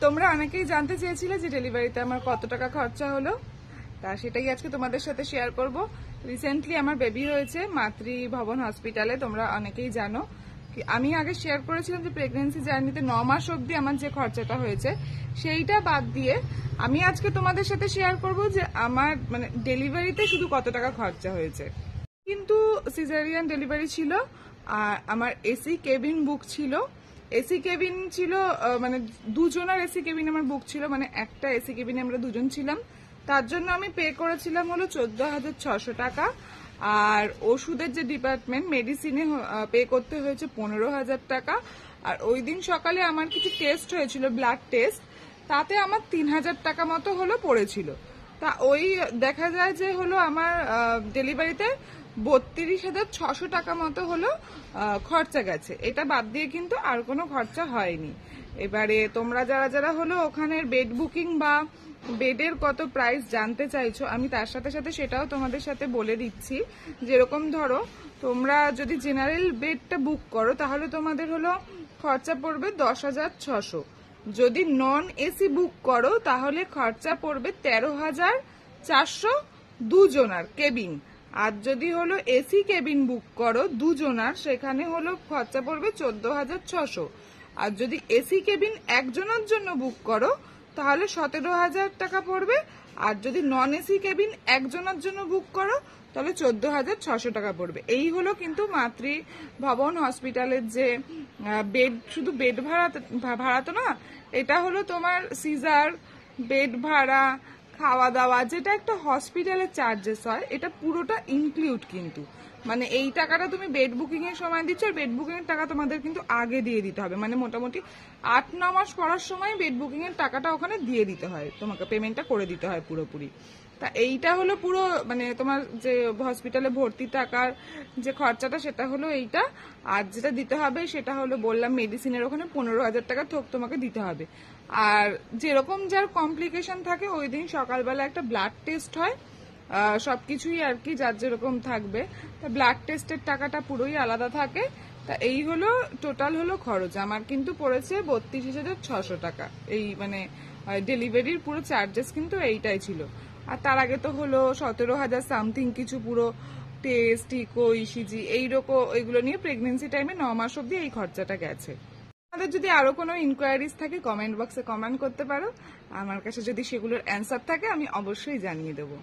তোমরা অনেকেই জানতে চেয়েছিলে যে ডেলিভারিতে আমার কত টাকা খরচা হলো, তা সেটাই আজকে তোমাদের সাথে শেয়ার করব। রিসেন্টলি আমার বেবি হয়েছে মাতৃভবন হসপিটালে, তোমরা অনেকেই জানো। আমি আগে শেয়ার করেছিলাম যে প্রেগনেন্সি জার্নিতে 9 মাস অবধি আমার যে খরচাটা হয়েছে সেইটা বাদ দিয়ে আমি আজকে তোমাদের সাথে শেয়ার করব যে আমার মানে ডেলিভারিতে শুধু কত টাকা খরচা হয়েছে। কিন্তু সিজারিয়ান ডেলিভারি ছিল আর আমার এসি কেবিন বুক ছিল। এসি কেবিন ছিল মানে দুজনের এসি কেবিন আমার বুক ছিল, মানে একটা এসি কেবিনে আমরা দুজন ছিলাম। তার জন্য আমি পে করেছিলাম হলো 14,600 টাকা। আর ওষুধের যে ডিপার্টমেন্ট মেডিসিনে পে করতে হয়েছে 15,000 টাকা। আর ওই দিন সকালে আমার কিছু টেস্ট হয়েছিল, ব্লাড টেস্ট, তাতে আমার 3,000 টাকা মতো হলো পড়েছিল। তা ওই দেখা যায় যে হলো আমার ডেলিভারিতে 32,600 টাকা মতো হলো খরচা গেছে। এটা বাদ দিয়ে কিন্তু আর কোনো খরচা হয়নি। এবারে তোমরা যারা যারা হলো ওখানের বেড বুকিং বা বেডের কত প্রাইস জানতে চাইছো, আমি তার সাথে সাথে সেটাও তোমাদের সাথে বলে দিচ্ছি। যেরকম ধরো তোমরা যদি জেনারেল বেডটা বুক করো তাহলে তোমাদের হলো খরচা পড়বে 10,600। যদি নন এসি বুক করো তাহলে খরচা পড়বে 13,400 দুজনার কেবিন। আর যদি হলো এসি কেবিন বুক করো দুজনার, সেখানে হলো খরচা পড়বে 14,600। আর যদি এসি কেবিন একজনের জন্য বুক করো তাহলে 17,000 টাকা পড়বে। আর যদি নন এসি কেবিন একজনের জন্য বুক করো তাহলে 14,600 টাকা পড়বে। এই হলো কিন্তু মাতৃভবন হসপিটালের যে বেড, শুধু বেড ভাড়া তো না, এটা হলো তোমার সিজার, বেড ভাড়া, খাওয়া দাওয়া, যেটা একটা হসপিটালের চার্জেস হয়, এটা পুরোটা ইনক্লুড। কিন্তু মানে এই টাকাটা তুমি বেড বুকিং এর সময় দিচ্ছ, আর বেড বুকিং এর টাকা তোমাদের কিন্তু আগে দিয়ে দিতে হবে। মানে মোটামুটি 8-9 মাস পড়ার সময় বেড বুকিং এর টাকাটা ওখানে দিয়ে দিতে হয়, তোমাকে পেমেন্টটা করে দিতে হয় পুরোপুরি। তা এইটা হলো পুরো মানে তোমার যে হসপিটালে ভর্তি টাকার যে খরচাটা সেটা হলো এইটা। আর যেটা দিতে হবে সেটা হলো বললাম মেডিসিনের ওখানে 15,000 টাকা তোমাকে দিতে হবে। আর যেরকম যার কমপ্লিকেশন থাকে ওই দিন সকালবেলা একটা ব্লাড টেস্ট হয়, সবকিছুই আর কি যার যেরকম থাকবে। তা ব্লাড টেস্টের টাকাটা পুরোই আলাদা থাকে। তা এই হলো টোটাল হলো খরচ আমার কিন্তু পড়েছে 32,600 টাকা। এই মানে ডেলিভারির পুরো চার্জেস কিন্তু এইটাই ছিল। আর তার আগে তো হলো 17,000 সামথিং কিছু পুরো টেস্ট, ইকো, ইসিজি এইরকম, এগুলো নিয়ে প্রেগনেন্সি টাইমে 9 মাস অব্দি এই খরচাটা গেছে। আমাদের যদি আরো কোনো ইনকোয়ারিজ থাকে কমেন্ট বক্সে কমেন্ট করতে পারো। আমার কাছে যদি সেগুলোর অ্যান্সার থাকে আমি অবশ্যই জানিয়ে দেবো।